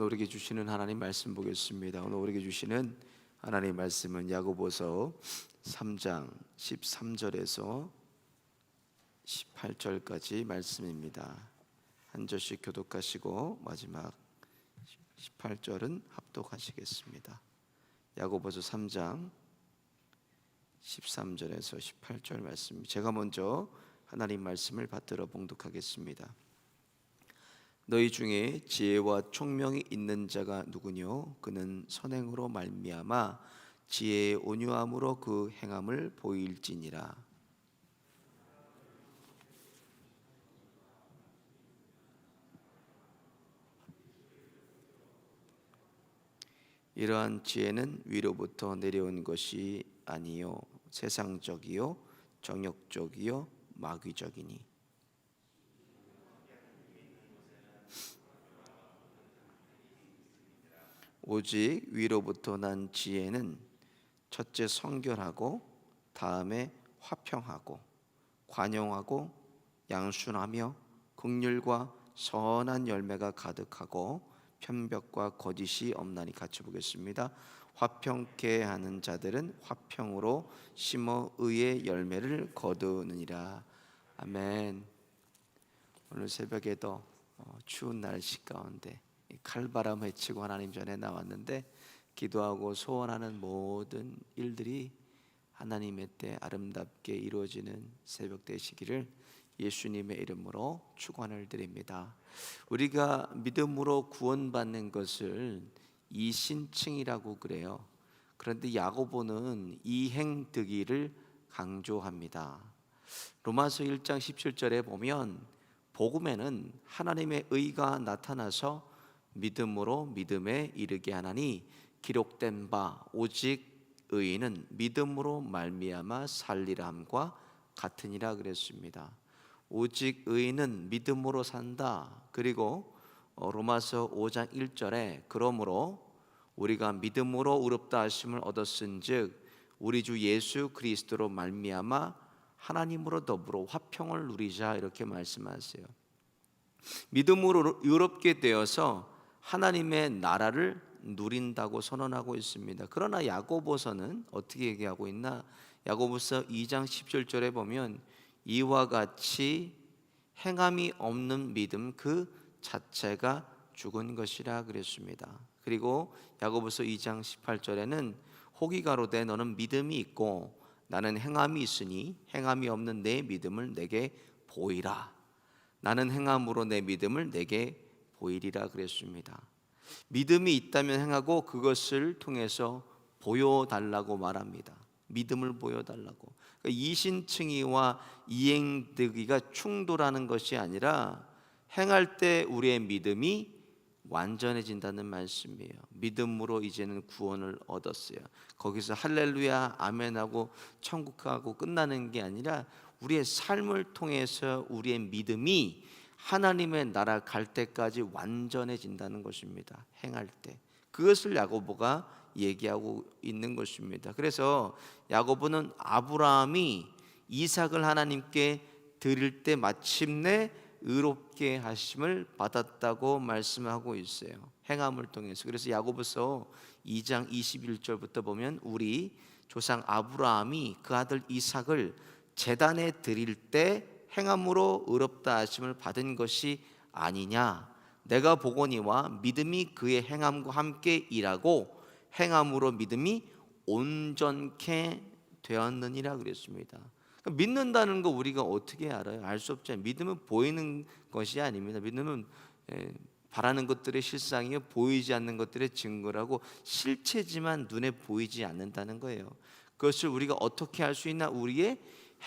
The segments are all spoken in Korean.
오늘 우리에게 주시는 하나님 말씀 보겠습니다. 오늘 우리에게 주시는 하나님 말씀은 야고보서 3장 13절에서 18절까지 말씀입니다. 한 절씩 교독하시고 마지막 18절은 합독하시겠습니다. 야고보서 3장 13절에서 18절 말씀, 제가 먼저 하나님 말씀을 받들어 봉독하겠습니다. 너희 중에 지혜와 총명이 있는 자가 누구뇨? 그는 선행으로 말미암아 지혜의 온유함으로 그 행함을 보일지니라. 이러한 지혜는 위로부터 내려온 것이 아니요 세상적이요 정욕적이요 마귀적이니 오직 위로부터 난 지혜는 첫째 성결하고 다음에 화평하고 관용하고 양순하며 긍휼과 선한 열매가 가득하고 편벽과 거짓이 없나니. 같이 보겠습니다. 화평케 하는 자들은 화평으로 심어 의의 열매를 거두느니라. 아멘. 오늘 새벽에도 추운 날씨 가운데 칼바람 헤치고 하나님 전에 나왔는데 기도하고 소원하는 모든 일들이 하나님의 때 아름답게 이루어지는 새벽 되시기를 예수님의 이름으로 축원을 드립니다. 우리가 믿음으로 구원받는 것을 이신칭이라고 그래요. 그런데 야고보는 이행득이를 강조합니다. 로마서 1장 17절에 보면 복음에는 하나님의 의가 나타나서 믿음으로 믿음에 이르게 하나니 기록된 바 오직 의인은 믿음으로 말미암아 살리라 함과 같으니라 그랬습니다. 오직 의인은 믿음으로 산다. 그리고 로마서 5장 1절에 그러므로 우리가 믿음으로 의롭다 하심을 얻었은즉 우리 주 예수 그리스도로 말미암아 하나님으로 더불어 화평을 누리자, 이렇게 말씀하세요. 믿음으로 의롭게 되어서 하나님의 나라를 누린다고 선언하고 있습니다. 그러나 야고보서는 어떻게 얘기하고 있나? 야고보서 2장 17절에 보면 이와 같이 행함이 없는 믿음 그 자체가 죽은 것이라 그랬습니다. 그리고 야고보서 2장 18절에는 혹이 가로되 너는 믿음이 있고 나는 행함이 있으니 행함이 없는 내 믿음을 내게 보이라. 나는 행함으로 내 믿음을 내게 보이리라 그랬습니다. 믿음이 있다면 행하고 그것을 통해서 보여달라고 말합니다. 믿음을 보여달라고. 그러니까 이신칭의와 이행득이가 충돌하는 것이 아니라 행할 때 우리의 믿음이 완전해진다는 말씀이에요. 믿음으로 이제는 구원을 얻었어요. 거기서 할렐루야 아멘하고 천국 가고 끝나는 게 아니라 우리의 삶을 통해서 우리의 믿음이 하나님의 나라 갈 때까지 완전해진다는 것입니다. 행할 때. 그것을 야고보가 얘기하고 있는 것입니다. 그래서 야고보는 아브라함이 이삭을 하나님께 드릴 때 마침내 의롭게 하심을 받았다고 말씀하고 있어요. 행함을 통해서. 그래서 야고보서 2장 21절부터 보면 우리 조상 아브라함이 그 아들 이삭을 제단에 드릴 때 행함으로 의롭다 하심을 받은 것이 아니냐. 내가 보거니와 믿음이 그의 행함과 함께 일하고 행함으로 믿음이 온전케 되었느니라 그랬습니다. 믿는다는 거 우리가 어떻게 알아요? 알 수 없잖아요. 믿음은 보이는 것이 아닙니다. 믿음은 바라는 것들의 실상이요 보이지 않는 것들의 증거라고 실체지만 눈에 보이지 않는다는 거예요. 그것을 우리가 어떻게 알 수 있나? 우리의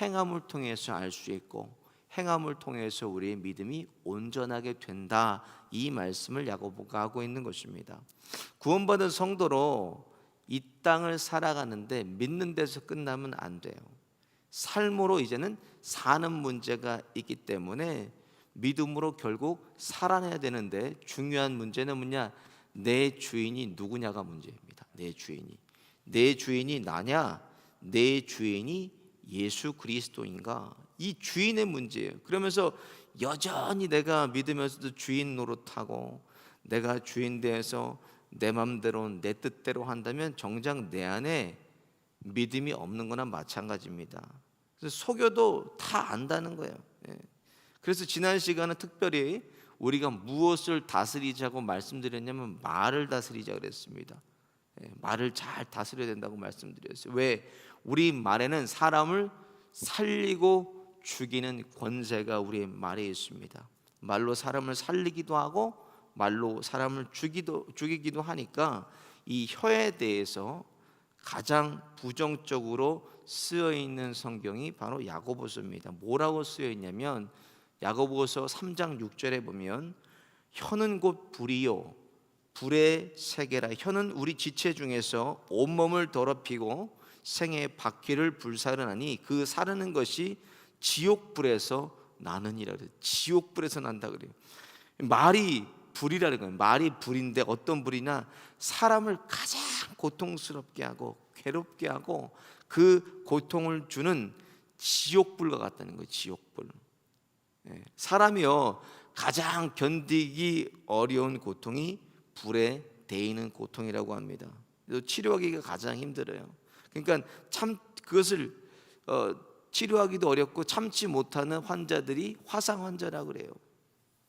행함을 통해서 알 수 있고 행함을 통해서 우리의 믿음이 온전하게 된다. 이 말씀을 야고보가 하고 있는 것입니다. 구원받은 성도로 이 땅을 살아가는데 믿는 데서 끝나면 안 돼요. 삶으로 이제는 사는 문제가 있기 때문에 믿음으로 결국 살아내야 되는데 중요한 문제는 뭐냐? 내 주인이 누구냐가 문제입니다. 내 주인이 나냐? 내 주인이 예수 그리스도인가? 이 주인의 문제예요. 그러면서 여전히 내가 믿으면서도 주인 노릇하고 내가 주인 되어서 내 맘대로 내 뜻대로 한다면 정작 내 안에 믿음이 없는 거나 마찬가지입니다. 그래서 속여도 다 안다는 거예요. 그래서 지난 시간은 특별히 우리가 무엇을 다스리자고 말씀드렸냐면 말을 다스리자 그랬습니다. 말을 잘 다스려야 된다고 말씀드렸어요. 왜? 우리 말에는 사람을 살리고 죽이는 권세가 우리의 말에 있습니다. 말로 사람을 살리기도 하고 말로 사람을 죽이기도 하니까 이 혀에 대해서 가장 부정적으로 쓰여 있는 성경이 바로 야고보서입니다. 뭐라고 쓰여 있냐면 야고보서 3장 6절에 보면 혀는 곧 불이요 불의 세계라. 혀는 우리 지체 중에서 온몸을 더럽히고 생의 바퀴를 불사르나니 그 사르는 것이 지옥불에서 나느니라 그래요. 지옥불에서 난다 그래요. 말이 불이라는 거예요. 말이 불인데 어떤 불이나 사람을 가장 고통스럽게 하고 괴롭게 하고 그 고통을 주는 지옥불과 같다는 거예요. 지옥불. 사람이요 가장 견디기 어려운 고통이 불에 데이는 고통이라고 합니다. 치료하기가 가장 힘들어요. 그러니까 참 그것을 치료하기도 어렵고 참지 못하는 환자들이 화상 환자라고 그래요.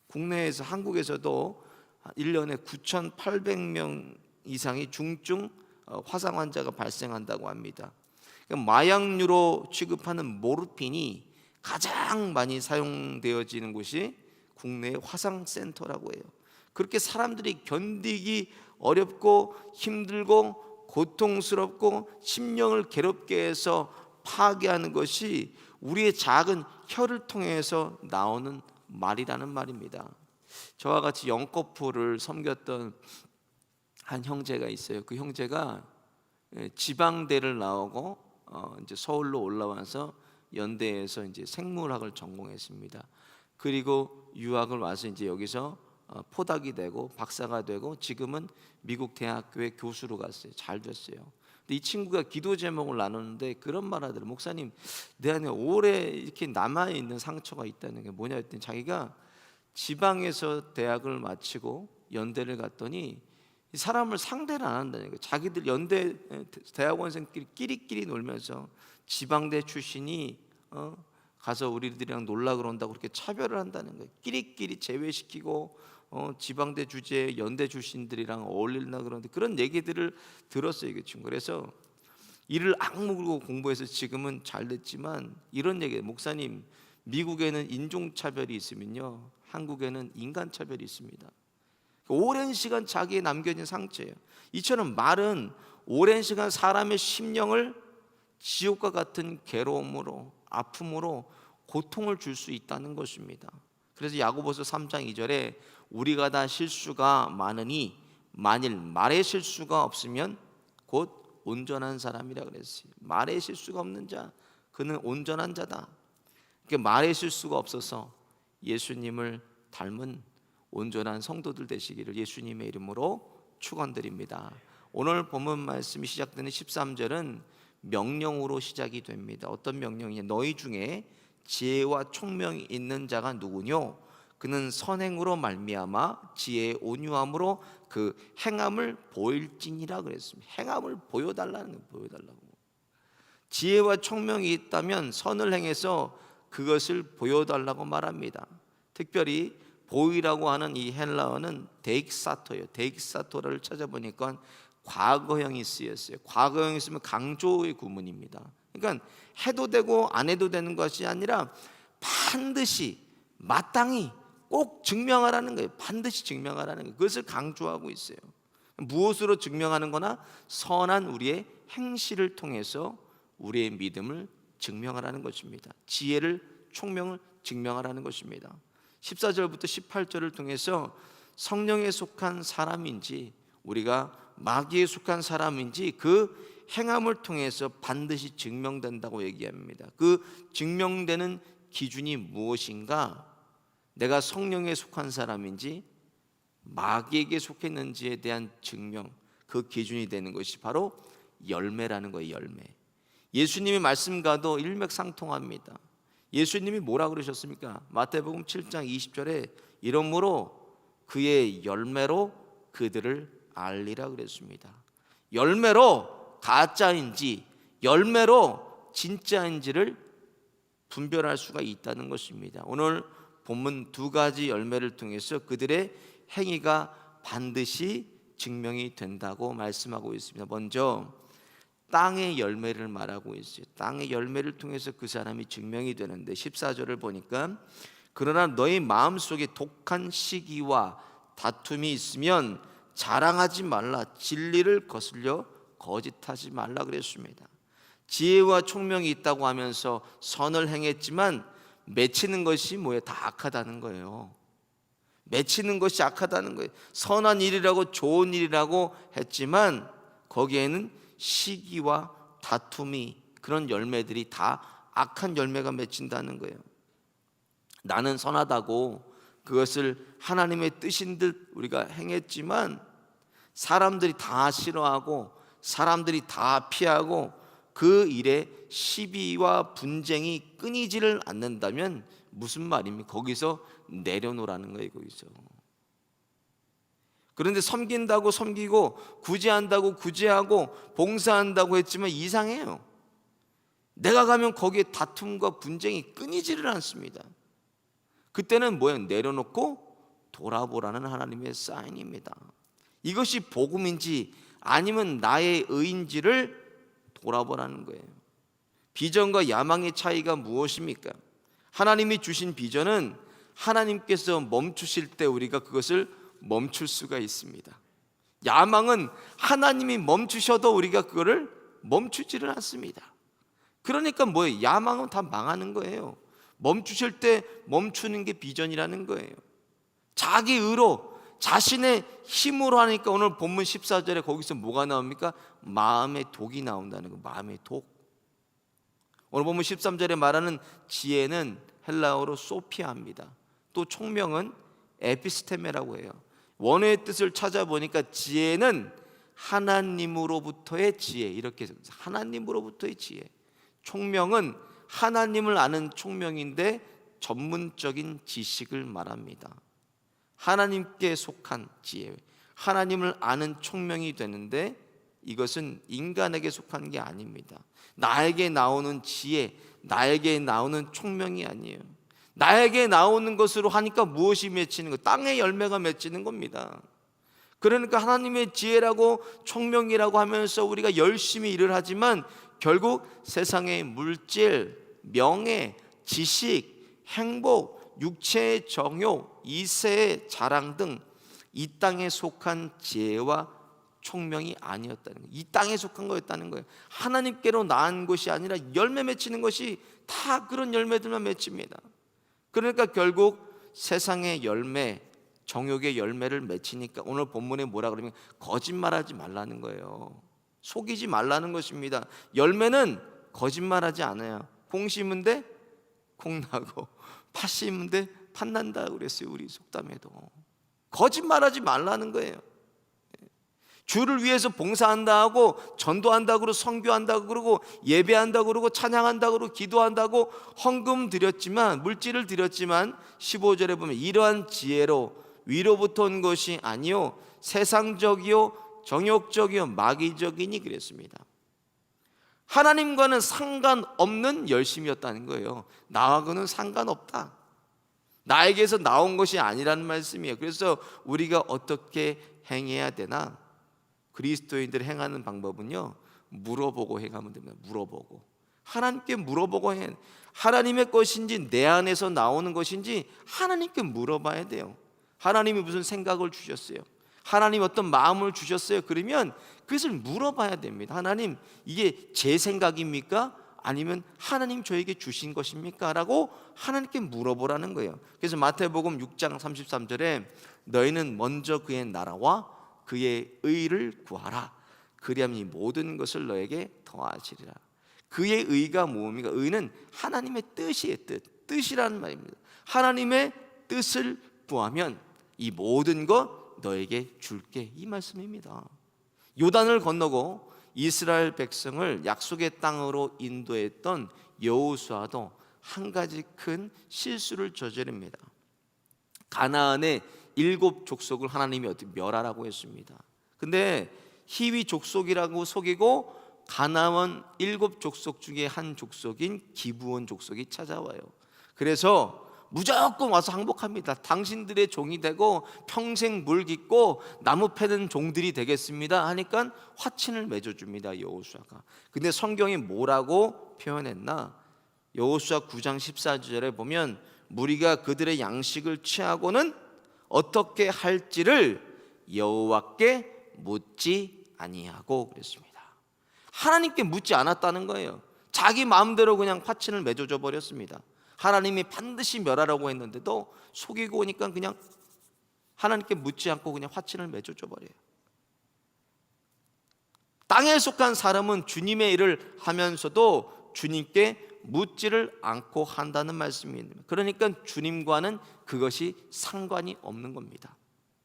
국내에서 한국에서도 1년에 9,800명 이상이 중증 화상 환자가 발생한다고 합니다. 그러니까 마약류로 취급하는 모르핀이 가장 많이 사용되어지는 곳이 국내의 화상센터라고 해요. 그렇게 사람들이 견디기 어렵고 힘들고 고통스럽고 심령을 괴롭게 해서 파괴하는 것이 우리의 작은 혀를 통해서 나오는 말이라는 말입니다. 저와 같이 영거푸를 섬겼던 한 형제가 있어요. 그 형제가 지방대를 나오고 이제 서울로 올라와서 연대에서 이제 생물학을 전공했습니다. 그리고 유학을 와서 이제 여기서 포닥이 되고 박사가 되고 지금은 미국 대학교의 교수로 갔어요. 잘 됐어요. 근데 이 친구가 기도 제목을 나누는데 그런 말 하더라고요. 목사님, 내 안에 오래 이렇게 남아있는 상처가 있다는 게 뭐냐 했더니 자기가 지방에서 대학을 마치고 연대를 갔더니 사람을 상대를 안 한다는 거예요. 자기들 연대 대학원생끼리 끼리끼리 놀면서 지방대 출신이 가서 우리들이랑 놀라 그런다고 그렇게 차별을 한다는 거예요. 끼리끼리 제외시키고 지방대 주제 연대 출신들이랑 어울리나 그러는데 그런 얘기들을 들었어요, 그 친구. 그래서 이를 악물고 공부해서 지금은 잘 됐지만 이런 얘기예요. 목사님, 미국에는 인종차별이 있으면요 한국에는 인간차별이 있습니다. 오랜 시간 자기에 남겨진 상처예요. 이처럼 말은 오랜 시간 사람의 심령을 지옥과 같은 괴로움으로 아픔으로 고통을 줄 수 있다는 것입니다. 그래서 야고보서 3장 2절에 우리가 다 실수가 많으니 만일 말에 실수가 없으면 곧 온전한 사람이라 그랬어요. 말에 실수가 없는 자 그는 온전한 자다. 그러니까 말에 실수가 없어서 예수님을 닮은 온전한 성도들 되시기를 예수님의 이름으로 축원드립니다. 오늘 본문 말씀이 시작되는 13절은 명령으로 시작이 됩니다. 어떤 명령이냐? 너희 중에 지혜와 총명이 있는 자가 누구뇨? 그는 선행으로 말미암아 지혜의 온유함으로 그 행함을 보일지니라 그랬습니다. 행함을 보여달라는 거예요. 보여달라고. 지혜와 총명이 있다면 선을 행해서 그것을 보여달라고 말합니다. 특별히 보이라고 하는 이 헬라어는 데익사토예요. 데익사토를 찾아보니까 과거형이 쓰였어요. 과거형이 쓰면 강조의 구문입니다. 그러니까 해도 되고 안 해도 되는 것이 아니라 반드시 마땅히 꼭 증명하라는 거예요. 반드시 증명하라는 거예요. 그것을 강조하고 있어요. 무엇으로 증명하는 거나 선한 우리의 행실을 통해서 우리의 믿음을 증명하라는 것입니다. 지혜를 총명을 증명하라는 것입니다. 14절부터 18절을 통해서 성령에 속한 사람인지 우리가 마귀에 속한 사람인지 그 행함을 통해서 반드시 증명된다고 얘기합니다. 그 증명되는 기준이 무엇인가? 내가 성령에 속한 사람인지 마귀에게 속했는지에 대한 증명, 그 기준이 되는 것이 바로 열매라는 거예요. 열매. 예수님의 말씀과도 일맥상통합니다. 예수님이 뭐라 그러셨습니까? 마태복음 7장 20절에 이러므로 그의 열매로 그들을 알리라 그랬습니다. 열매로 가짜인지 열매로 진짜인지를 분별할 수가 있다는 것입니다. 오늘 본문 두 가지 열매를 통해서 그들의 행위가 반드시 증명이 된다고 말씀하고 있습니다. 먼저 땅의 열매를 말하고 있어요. 땅의 열매를 통해서 그 사람이 증명이 되는데 14절을 보니까 그러나 너희 마음속에 독한 시기와 다툼이 있으면 자랑하지 말라. 진리를 거슬려 거짓하지 말라 그랬습니다. 지혜와 총명이 있다고 하면서 선을 행했지만 맺히는 것이 뭐예요? 다 악하다는 거예요. 맺히는 것이 악하다는 거예요. 선한 일이라고 좋은 일이라고 했지만 거기에는 시기와 다툼이, 그런 열매들이 다 악한 열매가 맺힌다는 거예요. 나는 선하다고 그것을 하나님의 뜻인 듯 우리가 행했지만 사람들이 다 싫어하고 사람들이 다 피하고 그 일에 시비와 분쟁이 끊이지를 않는다면 무슨 말입니까? 거기서 내려놓으라는 거예요. 거기서. 그런데 섬긴다고 섬기고 구제한다고 구제하고 봉사한다고 했지만 이상해요. 내가 가면 거기에 다툼과 분쟁이 끊이지를 않습니다. 그때는 뭐예요? 내려놓고 돌아보라는 하나님의 사인입니다. 이것이 복음인지 아니면 나의 의인지를 돌아보라는 거예요. 비전과 야망의 차이가 무엇입니까? 하나님이 주신 비전은 하나님께서 멈추실 때 우리가 그것을 멈출 수가 있습니다. 야망은 하나님이 멈추셔도 우리가 그거를 멈추지를 않습니다. 그러니까 뭐예요? 야망은 다 망하는 거예요. 멈추실 때 멈추는 게 비전이라는 거예요. 자기 의로 자신의 힘으로 하니까 오늘 본문 14절에 거기서 뭐가 나옵니까? 마음의 독이 나온다는 거. 마음의 독. 오늘 본문 13절에 말하는 지혜는 헬라어로 소피아입니다. 또 총명은 에피스테메라고 해요. 원어의 뜻을 찾아보니까 지혜는 하나님으로부터의 지혜, 이렇게 하나님으로부터의 지혜. 총명은 하나님을 아는 총명인데 전문적인 지식을 말합니다. 하나님께 속한 지혜, 하나님을 아는 총명이 되는데 이것은 인간에게 속한 게 아닙니다. 나에게 나오는 지혜, 나에게 나오는 총명이 아니에요. 나에게 나오는 것으로 하니까 무엇이 맺히는 거? 땅의 열매가 맺히는 겁니다. 그러니까 하나님의 지혜라고 총명이라고 하면서 우리가 열심히 일을 하지만 결국 세상의 물질, 명예, 지식, 행복, 육체의 정욕, 이세의 자랑 등 이 땅에 속한 지혜와 총명이 아니었다는 거예요. 이 땅에 속한 거였다는 거예요. 하나님께로 나은 것이 아니라 열매 맺히는 것이 다 그런 열매들만 맺힙니다. 그러니까 결국 세상의 열매, 정욕의 열매를 맺히니까 오늘 본문에 뭐라 그러면 거짓말하지 말라는 거예요. 속이지 말라는 것입니다. 열매는 거짓말하지 않아요. 콩 심은데 콩 나고 팥 심은데 팥 난다 그랬어요. 우리 속담에도. 거짓말하지 말라는 거예요. 주를 위해서 봉사한다 하고 전도한다 그러고 선교한다 그러고 예배한다 그러고 찬양한다 그러고 기도한다고 헌금 드렸지만, 물질을 드렸지만 15절에 보면 이러한 지혜로 위로부터 온 것이 아니요 세상적이요 정욕적이요 마귀적이니 그랬습니다. 하나님과는 상관없는 열심이었다는 거예요. 나하고는 상관없다. 나에게서 나온 것이 아니라는 말씀이에요. 그래서 우리가 어떻게 행해야 되나? 그리스도인들이 행하는 방법은요, 물어보고 행하면 됩니다. 물어보고 하나님께 물어보고 해. 하나님의 것인지 내 안에서 나오는 것인지 하나님께 물어봐야 돼요. 하나님이 무슨 생각을 주셨어요? 하나님 어떤 마음을 주셨어요? 그러면 그것을 물어봐야 됩니다. 하나님, 이게 제 생각입니까? 아니면 하나님 저에게 주신 것입니까? 라고 하나님께 물어보라는 거예요. 그래서 마태복음 6장 33절에 너희는 먼저 그의 나라와 그의 의를 구하라. 그리하면 이 모든 것을 너에게 더하시리라. 그의 의가 뭡니까? 의는 하나님의 뜻이에요. 뜻이라는 말입니다. 하나님의 뜻을 구하면 이 모든 것 너에게 줄게, 이 말씀입니다. 요단을 건너고 이스라엘 백성을 약속의 땅으로 인도했던 여호수아도 한 가지 큰 실수를 저지릅니다. 가나안에 일곱 족속을 하나님이 어떻게 멸하라고 했습니다. 근데 히위 족속이라고 속이고 가나안 일곱 족속 중에 한 족속인 기브온 족속이 찾아와요. 그래서 무조건 와서 항복합니다. 당신들의 종이 되고 평생 물 깃고 나무 패는 종들이 되겠습니다 하니까 화친을 맺어줍니다, 여호수아가. 근데 성경이 뭐라고 표현했나? 여호수아 9장 14절에 보면 무리가 그들의 양식을 취하고는 어떻게 할지를 여호와께 묻지 아니하고 그랬습니다. 하나님께 묻지 않았다는 거예요. 자기 마음대로 그냥 화친을 맺어줘 버렸습니다. 하나님이 반드시 멸하라고 했는데도 속이고 오니까 그냥 하나님께 묻지 않고 그냥 화친을 맺어줘 버려요. 땅에 속한 사람은 주님의 일을 하면서도 주님께 묻지를 않고 한다는 말씀입니다. 그러니까 주님과는 그것이 상관이 없는 겁니다.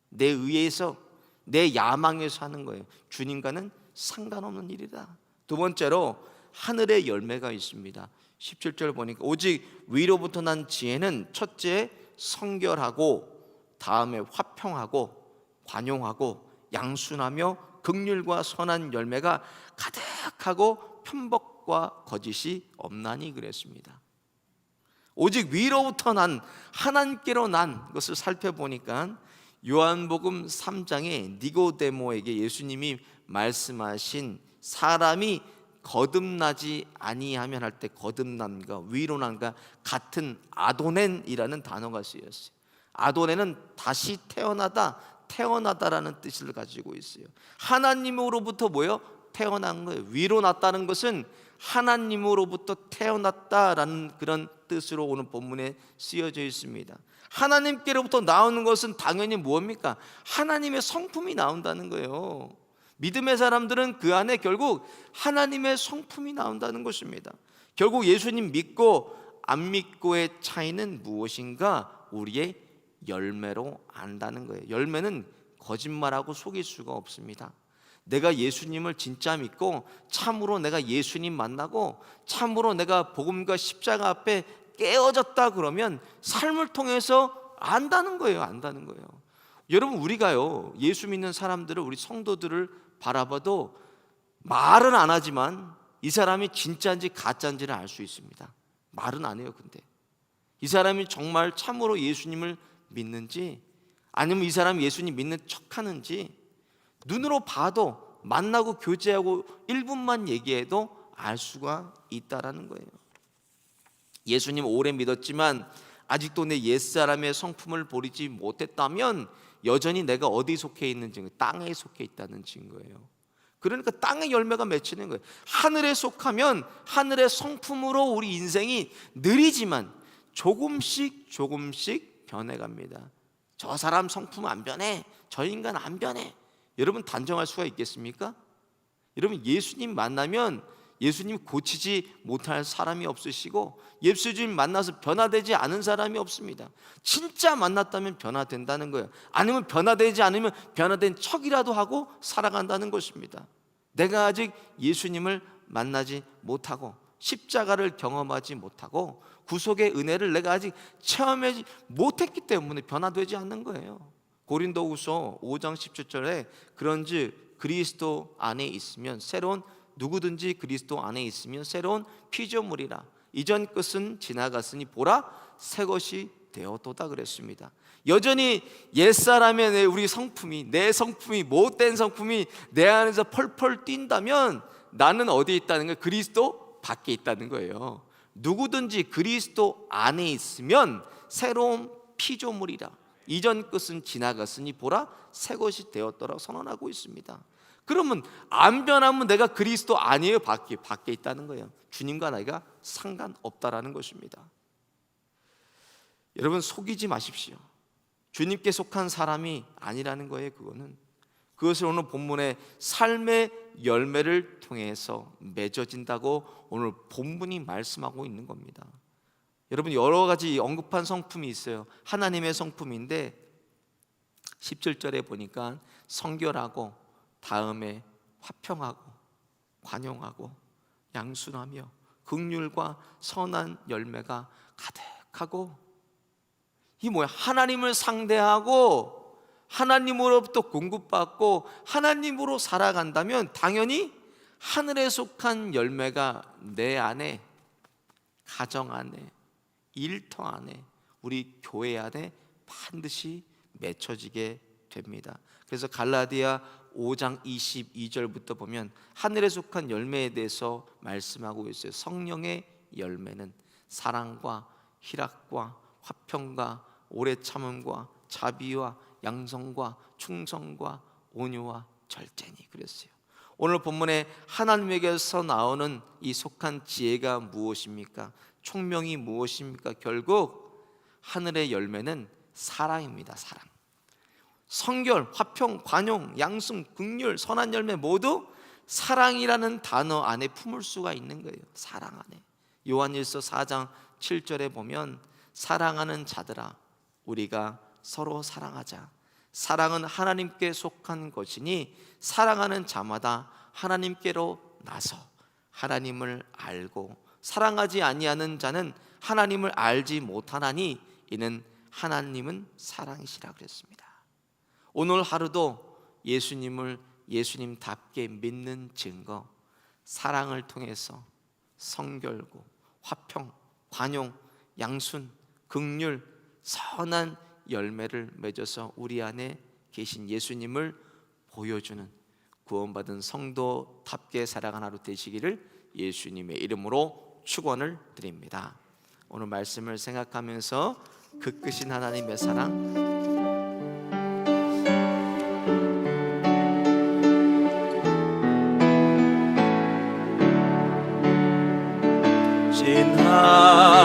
내 의에서 내 야망에서 하는 거예요. 주님과는 상관없는 일이다. 두 번째로 하늘의 열매가 있습니다. 17절 보니까 오직 위로부터 난 지혜는 첫째 성결하고 다음에 화평하고 관용하고 양순하며 긍휼과 선한 열매가 가득하고 편법과 거짓이 없나니 그랬습니다. 오직 위로부터 난 하나님께로 난 것을 살펴보니까 요한복음 3장에 니고데모에게 예수님이 말씀하신 사람이 거듭나지 아니하면 할 때 거듭남과 위로남과 같은 아도넨이라는 단어가 쓰였어요. 아도넨은 다시 태어나다라는 뜻을 가지고 있어요. 하나님으로부터 뭐요? 태어난 거예요. 위로났다는 것은 하나님으로부터 태어났다라는 그런 뜻으로 오늘 본문에 쓰여져 있습니다. 하나님께로부터 나오는 것은 당연히 무엇입니까? 하나님의 성품이 나온다는 거예요. 믿음의 사람들은 그 안에 결국 하나님의 성품이 나온다는 것입니다. 결국 예수님 믿고 안 믿고의 차이는 무엇인가? 우리의 열매로 안다는 거예요. 열매는 거짓말하고 속일 수가 없습니다. 내가 예수님을 진짜 믿고 참으로 내가 예수님 만나고 참으로 내가 복음과 십자가 앞에 깨어졌다 그러면 삶을 통해서 안다는 거예요. 안다는 거예요. 여러분, 우리가요 예수 믿는 사람들을, 우리 성도들을 바라봐도 말은 안 하지만 이 사람이 진짜인지 가짜인지를 알 수 있습니다. 말은 안 해요. 근데 이 사람이 정말 참으로 예수님을 믿는지 아니면 이 사람이 예수님 믿는 척하는지 눈으로 봐도, 만나고 교제하고 1분만 얘기해도 알 수가 있다라는 거예요. 예수님 오래 믿었지만 아직도 내 옛사람의 성품을 버리지 못했다면 여전히 내가 어디 속해 있는 증거, 땅에 속해 있다는 증거예요. 그러니까 땅의 열매가 맺히는 거예요. 하늘에 속하면 하늘의 성품으로 우리 인생이 느리지만 조금씩 변해갑니다. 저 사람 성품 안 변해, 저 인간 안 변해. 여러분 단정할 수가 있겠습니까? 여러분 예수님 만나면 예수님 고치지 못할 사람이 없으시고 예수님 만나서 변화되지 않은 사람이 없습니다. 진짜 만났다면 변화된다는 거예요. 아니면 변화되지 않으면 변화된 척이라도 하고 살아간다는 것입니다. 내가 아직 예수님을 만나지 못하고 십자가를 경험하지 못하고 구속의 은혜를 내가 아직 체험하지 못했기 때문에 변화되지 않는 거예요. 고린도후서 5장 17절에 그런즉 그리스도 안에 있으면 새로운, 누구든지 그리스도 안에 있으면 새로운 피조물이라. 이전 것은 지나갔으니 보라 새 것이 되었도다 그랬습니다. 여전히 옛사람의 우리 성품이, 내 성품이, 못된 성품이 내 안에서 펄펄 뛴다면 나는 어디에 있다는 거예요? 그리스도 밖에 있다는 거예요. 누구든지 그리스도 안에 있으면 새로운 피조물이라. 이전 것은 지나갔으니 보라 새 것이 되었더라 선언하고 있습니다. 그러면 안 변하면 내가 그리스도 아니에요? 밖에 있다는 거예요. 주님과 내가 상관없다라는 것입니다. 여러분 속이지 마십시오. 주님께 속한 사람이 아니라는 거예요. 그것을 오늘 본문의 삶의 열매를 통해서 맺어진다고 오늘 본문이 말씀하고 있는 겁니다. 여러분 여러 가지 언급한 성품이 있어요. 하나님의 성품인데 17절에 보니까 성결하고 다음에 화평하고 관용하고 양순하며 긍휼과 선한 열매가 가득하고, 이 뭐야? 하나님을 상대하고 하나님으로부터 공급받고 하나님으로 살아간다면 당연히 하늘에 속한 열매가 내 안에, 가정 안에, 일터 안에, 우리 교회 안에 반드시 맺혀지게 됩니다. 그래서 갈라디아 5장 22절부터 보면 하늘에 속한 열매에 대해서 말씀하고 있어요. 성령의 열매는 사랑과 희락과 화평과 오래 참음과 자비와 양성과 충성과 온유와 절제니 그랬어요. 오늘 본문에 하나님에게서 나오는 이 속한 지혜가 무엇입니까? 총명이 무엇입니까? 결국 하늘의 열매는 사랑입니다. 사랑. 성결, 화평, 관용, 양승, 긍휼, 선한 열매 모두 사랑이라는 단어 안에 품을 수가 있는 거예요. 사랑 안에. 요한일서 4장 7절에 보면 사랑하는 자들아 우리가 서로 사랑하자. 사랑은 하나님께 속한 것이니 사랑하는 자마다 하나님께로 나서 하나님을 알고 사랑하지 아니하는 자는 하나님을 알지 못하나니 이는 하나님은 사랑이시라 그랬습니다. 오늘 하루도 예수님을 예수님답게 믿는 증거, 사랑을 통해서 성결고 화평, 관용, 양순, 긍휼, 선한 열매를 맺어서 우리 안에 계신 예수님을 보여주는 구원받은 성도답게 살아가는 하루 되시기를 예수님의 이름으로 축원을 드립니다. 오늘 말씀을 생각하면서 그 크신 하나님의 사랑,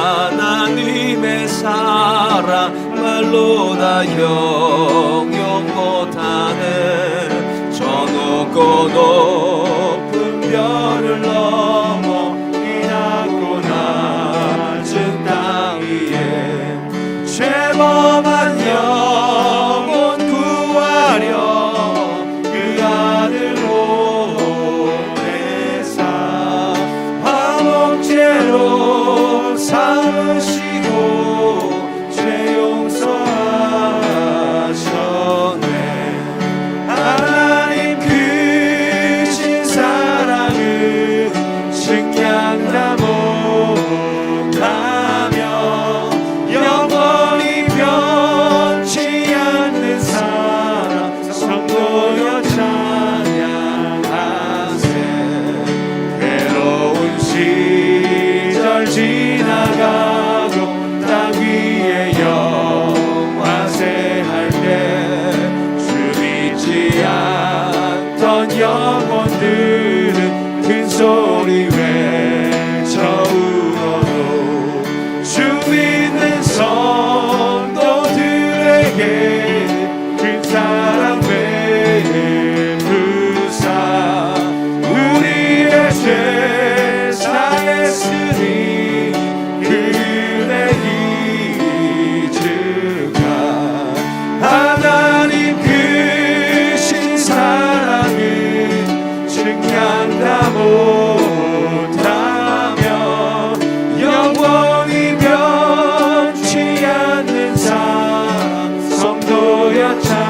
하나님의 사랑 말로 다 형용 못하네. 저 높고 높은 별을 넘어 이 낮고 낮은 땅 위에 죄범한 영혼 구하려 그 아들 보내사 화목제로 삼으시고 죄 용서하셨네. 하나님 크신 사랑을 증량다 못하며 영원히 변치 않는 사랑 성도여 찬양하세. 괴로운 시절 지나가고 땅 위에 영화세할 때 주 믿지 않던 영혼들은 큰 소리 외쳐 울어도 주 믿는 성도들에게 그 사랑 베푸사 우리의 죄 사했으니 그대 이즈가 하나님 크신 사랑을 증량다 못하며 영원히 변치 않는 사랑 성도여 찬양하세.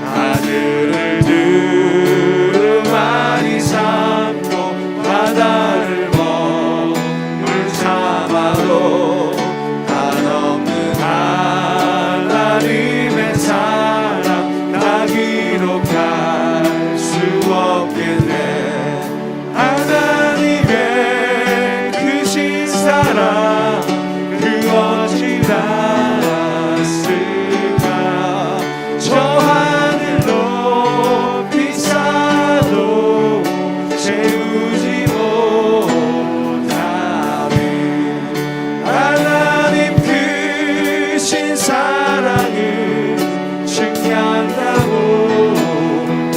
아들을 두루마리 삼고 바다를 먹물 삼아도 한없는 하나님의 사랑 다 기록할 수 없겠네. 하나님의 크신 사랑 그 어찌 닿았을까. 저 하늘 높이 쌓아도 채우지 못하리. 하나님 크신 사랑을 증량다 못하며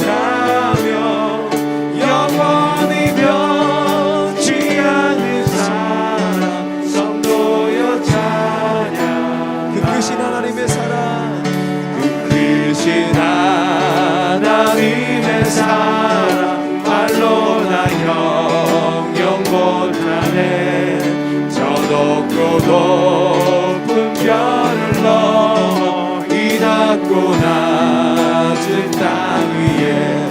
영원히 변치 않는 사랑 성도여 찬양. 그 크신 하나님의 사랑, 그 크신 하나님의 사랑 말로 다 형용 못하네. 저 높고 높은 별을 넘어 넓고 낮은 땅 위에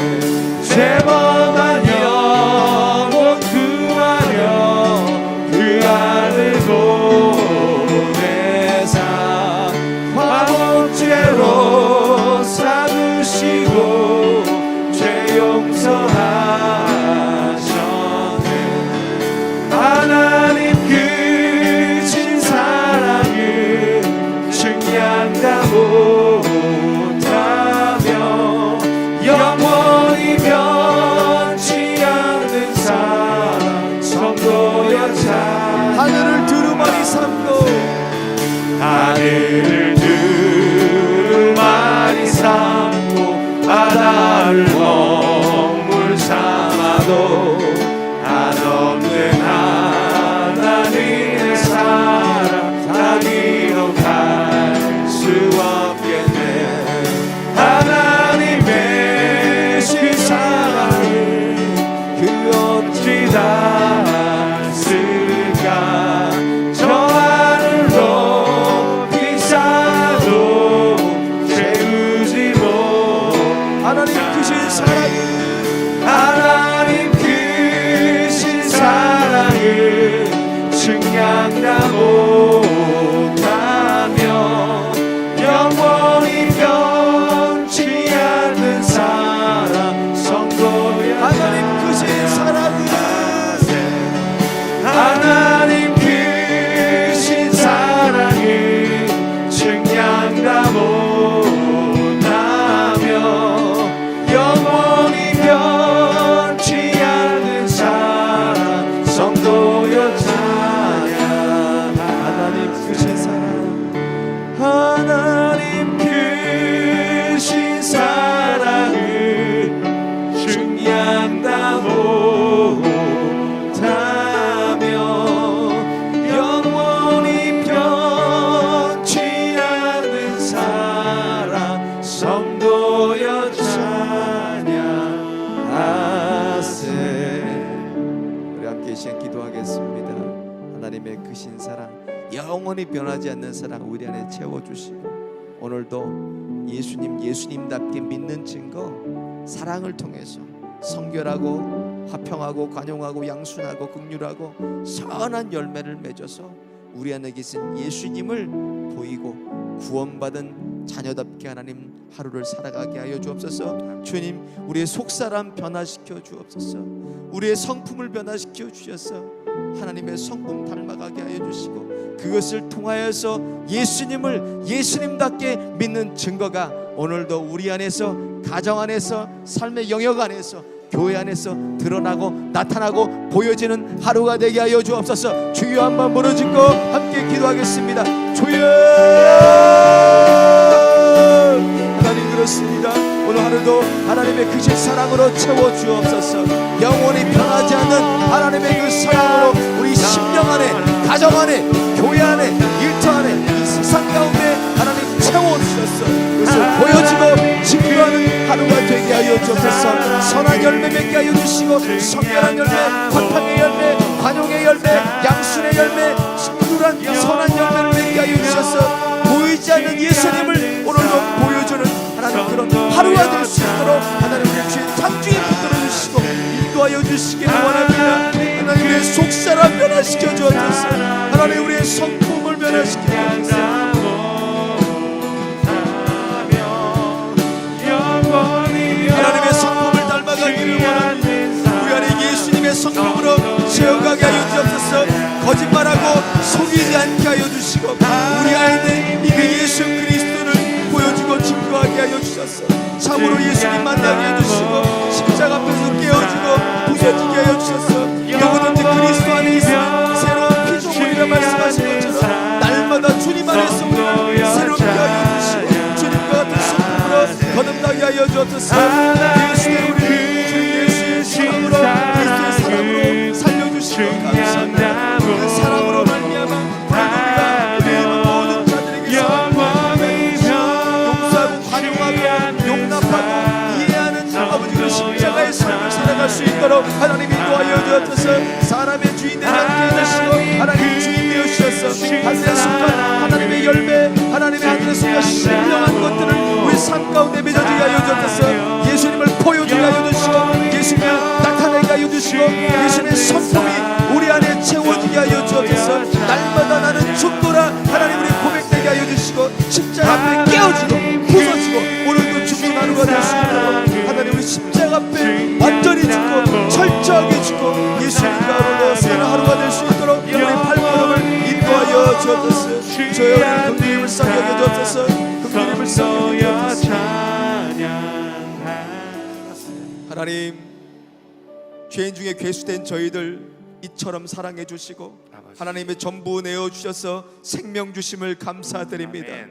죄범한 영혼 구하려 그 아들 보내사 화목제로 삼으시고 죄 용서하셨네. 하나님 크신 사랑을 증량다 못하며 영원히 변치 않는 사랑 성도여 참 하늘을 두루마리 삼고 하늘을 두루마리 삼고 바다를 먹물 삼아도 한없는 하나님의 사랑 다 기록할 수 없겠네. 하나님의 그 사랑을 그 어찌 다 쓸까. 저 하늘 높이 쌓아도 채우지 못. 하나님 크신 사랑을 하나님 크신 사랑을 증량다 못하며 영원히 변치 않는 사랑 성도야. 하나님 크신 사랑을 하나님 크신 사랑을 증량다 못하며 영원히 변치 않는 사랑 성도여 찬양. 하나님 크신 사랑 하나님 크신 사랑을 증량다 못하며 영원히 변치 않는 사랑 성도여 찬양하세. 우리 함께 이 시간 기도하겠습니다. 하나님의 크신 사랑, 영원히 변하지 않는 사랑 우리 안에 채워주시고 오늘도 예수님답게 믿는 증거 사랑을 통해서 성결하고 화평하고 관용하고 양순하고 긍휼하고 선한 열매를 맺어서 우리 안에 계신 예수님을 보이고 구원받은 자녀답게 하나님 하루를 살아가게 하여 주옵소서. 주님, 우리의 속사람 변화시켜 주옵소서. 우리의 성품을 변화시켜 주셔서 하나님의 성품 닮아가게 하여 주시고 그것을 통하여서 예수님을 예수님답게 믿는 증거가 오늘도 우리 안에서, 가정 안에서, 삶의 영역 안에서, 교회 안에서 드러나고 나타나고 보여지는 하루가 되게 하여 주옵소서. 주여 한번 부르짖고 함께 기도하겠습니다. 주여, 하나님 그렇습니다. 오늘 하루도 하나님의 크신 사랑으로 채워 주옵소서. 영원히 변하지 않는 하나님의 그 사랑으로 우리 심령 안에, 가정 안에, 교회 안에, 일터 안에, 이 세상 가운데 하나님 채워 주셨어. 그것을 보여지고 증거하는 하루가 되게 하여 주옵소서. 선한 열매 맺게 하여 주시고 성결한 열매, 화평의 열매, 관용의 열매, 양순의 열매, 충분한 선한 열매를 맺게 하여 주셔서 보이지 않는 예수님을 오늘도 보여주는 하나님 그런 하루가 될 수 있도록 하나님 우리 주의 탐중에 붙들어 주시고 인도하여 주시기를 원합니다. 하나님 우리의 속사람 변화시켜 주옵소서. 하나님 우리의 성품을 변화시켜 주옵소서. 하나님의 성품을 닮아가기를 원합니다. 우리 안에 예수님의 성품으로 채워가게 하여 주옵소서. 거짓말하고 속이지 않게 하여 주시고 우리 안에 이 예수 그리스도를 보여주고 증거하게 하여 주셨어. 참으로 예수님 만나게 해주시고 십자가 앞에서 깨어지고 부서지게 하여 주셨어. 누구든지 그리스도 안에 있으면 새로운 피조물이라 말씀하신 것처럼 날마다 주님 안에서 우리를 새롭게 하여 주시고 주님과 같은 성품으로 거듭나게 하여 주옵소서. 예수의 우리 예수의 사랑으로 그리스도의 사랑으로 살려주시고 감사합니다. 그 사랑으로 말미암아 우리가 모든 자들에게서 용서하고 관용하고 용납하고 이해하는 아버지 그 십자가의 삶을 살아갈 수 있도록 하나님 인도하여 주옵소서. 사람의 주인 되지 않게 해주시고 하나님 주인 되어 주셔서 하늘의 순간 하나님의 열매 하나님의 하늘의 순간 신령한 것들을 삶 가운데 맺어지게 하여 주옵소서. 예수님을 보여주게 하여 주시고 예수님을 나타내게 하여 주시고 예수님의 성품이 우리 안에 채워지게 하여 주옵소서. 날마다 나는 죽노라 하나님 우리 고백되게 하여 주시고 십자가 앞에 깨어지고 부서지고 오늘도 죽는 하루가 될 수 있도록 하나님 우리 십자가 앞에 완전히 죽고 철저하게 죽고 예수님과 아울러 사는 하루가 될 수 있도록 우리 발걸음을 인도하여 주옵소서. 주여 우리를 긍휼히 불쌍히 여겨 주옵소서. 긍휼히 불쌍히 여겨 주옵소서. 하나님, 죄인 중에 괴수된 저희들 이처럼 사랑해 주시고 하나님의 전부 내어 주셔서 생명 주심을 감사드립니다.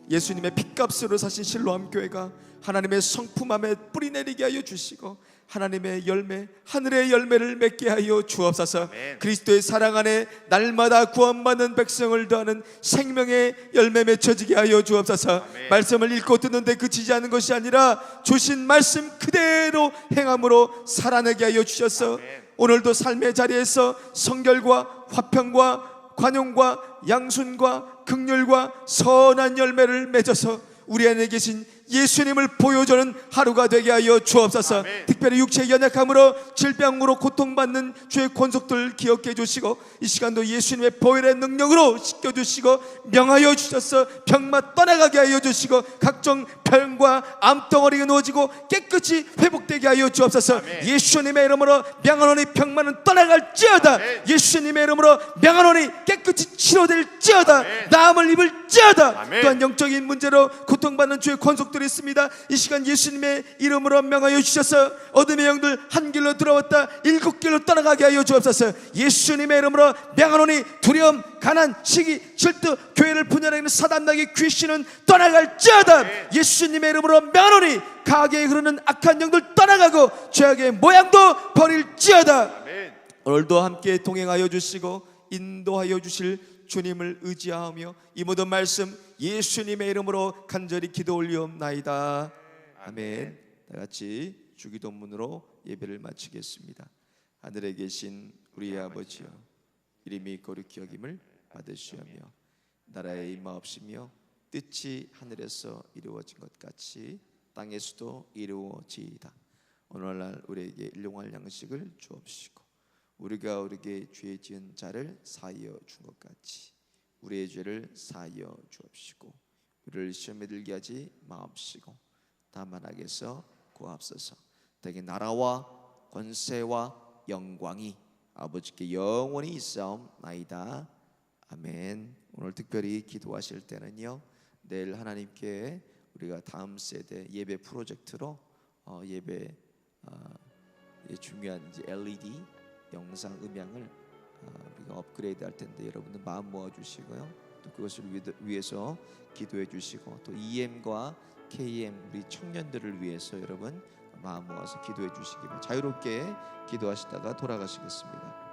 예수님의 핏값으로 사신 실로암 교회가 하나님의 성품함에 뿌리내리게 하여 주시고 하나님의 열매, 하늘의 열매를 맺게 하여 주옵소서. 그리스도의 사랑 안에 날마다 구원받는 백성을 더하는 생명의 열매 맺혀지게 하여 주옵소서. 말씀을 읽고 듣는데 그치지 않는 것이 아니라 주신 말씀 그대로 행함으로 살아내게 하여 주셔서 오늘도 삶의 자리에서 성결과 화평과 관용과 양순과 긍휼과 선한 열매를 맺어서 우리 안에 계신 예수님을 보여주는 하루가 되게 하여 주옵소서. 특별히 육체의 연약함으로 질병으로 고통받는 주의 권속들 기억해 주시고 이 시간도 예수님의 보혈의 능력으로 씻겨주시고 명하여 주셔서 병맛 떠나가게 하여 주시고 각종 병과 암덩어리가 놓아지고 깨끗이 회복되게 하여 주옵소서. 예수님의 이름으로 명하노니 병만은 떠나갈지어다. 예수님의 이름으로 명하노니 깨끗이 치료될지어다. 나음을 입을지어다. 또한 영적인 문제로 고통받는 주의 권속들이 있습니다. 이 시간 예수님의 이름으로 명하여 주셔서 어둠의 영들 한 길로 들어왔다 일곱 길로 떠나가게 하여 주옵소서. 예수님의 이름으로 명하노니 두려움, 가난, 시기, 질투, 교회를 분열하는 사단나게 귀신은 떠나갈지어다. 예수님의 이름으로 명하노니 가게에 흐르는 악한 영들 떠나가고 죄악의 모양도 버릴지어다. 오늘도 함께 동행하여 주시고 인도하여 주실 주님을 의지하며 이 모든 말씀 예수님의 이름으로 간절히 기도 올리옵나이다. 아멘. 다 같이 주기도문으로 예배를 마치겠습니다. 하늘에 계신 우리 아버지여, 이름이 거룩히 여김을 받으시오며 나라의 임하옵시며 뜻이 하늘에서 이루어진 것 같이 땅에서도 이루어지이다. 오늘날 우리에게 일용할 양식을 주옵시고 우리가 우리에게 죄 지은 자를 사하여 준 것 같이 우리의 죄를 사하여 주옵시고 우리를 시험에 들게 하지 마옵시고 다만 악에서 구하옵소서. 대개 나라와 권세와 영광이 아버지께 영원히 있사옵나이다. 아멘. 오늘 특별히 기도하실 때는요, 내일 하나님께 우리가 다음 세대 예배 프로젝트로 예배 중요한 이제 LED 영상 음향을 우리가 업그레이드 할 텐데 여러분들 마음 모아 주시고요. 또 그것을 위해서 기도해 주시고 또 EM과 KM 우리 청년들을 위해서 여러분 마음 모아서 기도해 주시기 바랍니다. 자유롭게 기도하시다가 돌아가시겠습니다.